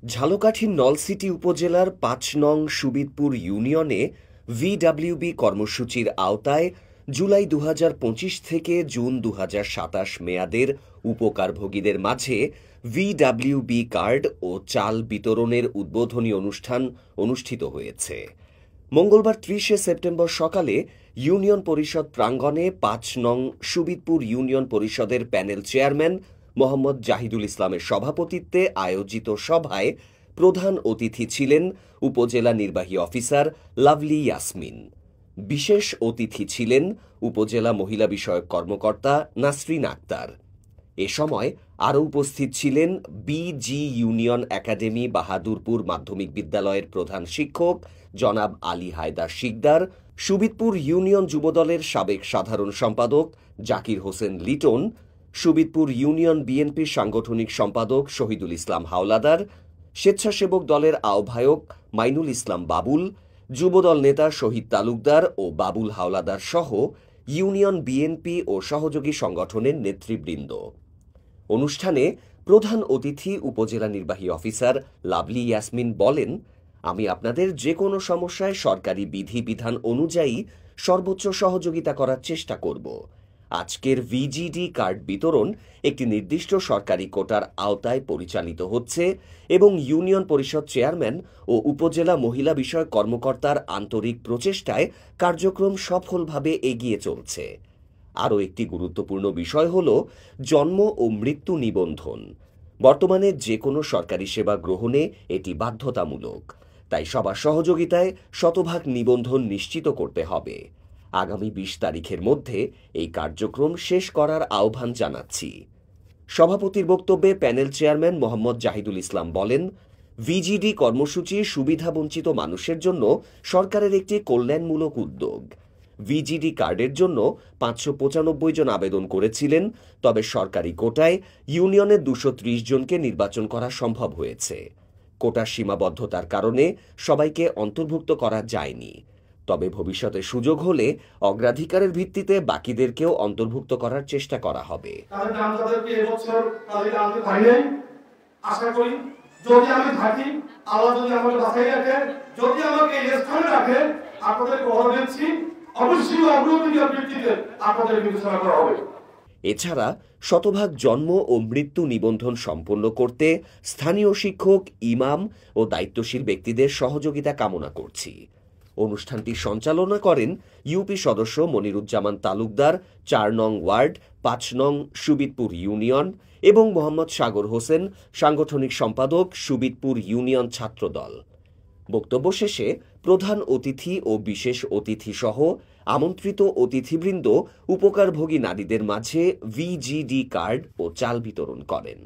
ঝালকাঠির নলছিটি উপজেলার ৫ নং সুবিদপুর ইউনিয়নে ভিডব্লিউবি কর্মসূচির আওতায় জুলাই ২০২৫ থেকে জুন ২০২৭ মেয়াদের উপকারভোগীদের মাঝে ভিডব্লিউবি কার্ড ও চাল বিতরণের উদ্বোধনী অনুষ্ঠান অনুষ্ঠিত হয়েছে। মঙ্গলবার ৩০ সেপ্টেম্বর সকালে ইউনিয়ন পরিষদ প্রাঙ্গণে ৫ নং সুবিদপুর ইউনিয়ন পরিষদের প্যানেল চেয়ারম্যান মোহাম্মদ জাহিদুল ইসলামের সভাপতিত্বে আয়োজিত সভায় প্রধান অতিথি ছিলেন উপজেলা নির্বাহী অফিসার লাভলি ইয়াসমিন। বিশেষ অতিথি ছিলেন উপজেলা মহিলা বিষয়ক কর্মকর্তা নাসরিন আক্তার। এ সময় আরও উপস্থিত ছিলেন বিজি ইউনিয়ন একাডেমি বাহাদুরপুর মাধ্যমিক বিদ্যালয়ের প্রধান শিক্ষক জনাব আলী হায়দার শিকদার, সুবিদপুর ইউনিয়ন যুবদলের সাবেক সাধারণ সম্পাদক জাকির হোসেন লিটন, সুবিদপুর ইউনিয়ন বিএনপির সাংগঠনিক সম্পাদক শহীদুল ইসলাম হাওলাদার, স্বেচ্ছাসেবক দলের আহ্বায়ক মাইনুল ইসলাম বাবুল, যুবদল নেতা শহীদ তালুকদার ও বাবুল হাওলাদার সহ ইউনিয়ন বিএনপি ও সহযোগী সংগঠনের নেতৃবৃন্দ। অনুষ্ঠানে প্রধান অতিথি উপজেলা নির্বাহী অফিসার লাভলি ইয়াসমিন বলেন, আমি আপনাদের যে কোনো সমস্যায় সরকারি বিধিবিধান অনুযায়ী সর্বোচ্চ সহযোগিতা করার চেষ্টা করব। আজকের ভিজিডি কার্ড বিতরণ একটি নির্দিষ্ট সরকারি কোটার আওতায় পরিচালিত হচ্ছে এবং ইউনিয়ন পরিষদ চেয়ারম্যান ও উপজেলা মহিলা বিষয়ক কর্মকর্তার আন্তরিক প্রচেষ্টায় কার্যক্রম সফলভাবে এগিয়ে চলছে। আরও একটি গুরুত্বপূর্ণ বিষয় হল জন্ম ও মৃত্যু নিবন্ধন। বর্তমানে যে কোনো সরকারি সেবা গ্রহণে এটি বাধ্যতামূলক, তাই সবার সহযোগিতায় শতভাগ নিবন্ধন নিশ্চিত করতে হবে। আগামী ২০ তারিখের মধ্যে এই কার্যক্রম শেষ করার আহ্বান জানাচ্ছি। সভাপতির বক্তব্যে প্যানেল চেয়ারম্যান মোহাম্মদ জাহিদুল ইসলাম বলেন, ভিজিডি কর্মসূচি সুবিধাবঞ্চিত মানুষের জন্য সরকারের একটি কল্যাণমূলক উদ্যোগ। ভিজিডি কার্ডের জন্য ৫৯৫ জন আবেদন করেছিলেন, তবে সরকারি কোটায় ইউনিয়নের ২৩০ জনকে নির্বাচন করা সম্ভব হয়েছে। কোটার সীমাবদ্ধতার কারণে সবাইকে অন্তর্ভুক্ত করা যায়নি, তবে ভবিষ্যতে সুযোগ হলে অগ্রাধিকারের ভিত্তিতে বাকিদেরকেও অন্তর্ভুক্ত করার চেষ্টা করা হবে। আশা করি যদি আমি থাকি, আল্লাহ যদি আমাকে বাঁচাই রাখে, যদি আমাকে এই স্থানে রাখে, আপনাদের কথা দিচ্ছি অবশ্যই অগ্রাধিকার ভিত্তিতে আপনাদের বিবেচনা করা হবে। এছাড়া শতভাগ জন্ম ও মৃত্যু নিবন্ধন সম্পন্ন করতে স্থানীয় শিক্ষক, ইমাম ও দায়িত্বশীল ব্যক্তিদের সহযোগিতা কামনা করছি। অনুষ্ঠানটি সঞ্চালনা করেন ইউপি সদস্য মনিরুজ্জামান তালুকদার, ৪ নং ওয়ার্ড, ৫ নং সুবিদপুর ইউনিয়ন এবং মোহাম্মদ সাগর হোসেন, সাংগঠনিক সম্পাদক, সুবিদপুর ইউনিয়ন ছাত্রদল। বক্তব্য শেষে প্রধান অতিথি ও বিশেষ অতিথি সহ আমন্ত্রিত অতিথিবৃন্দ উপকারভোগী নারীদের মাঝে ভিজিডি কার্ড ও চাল বিতরণ করেন।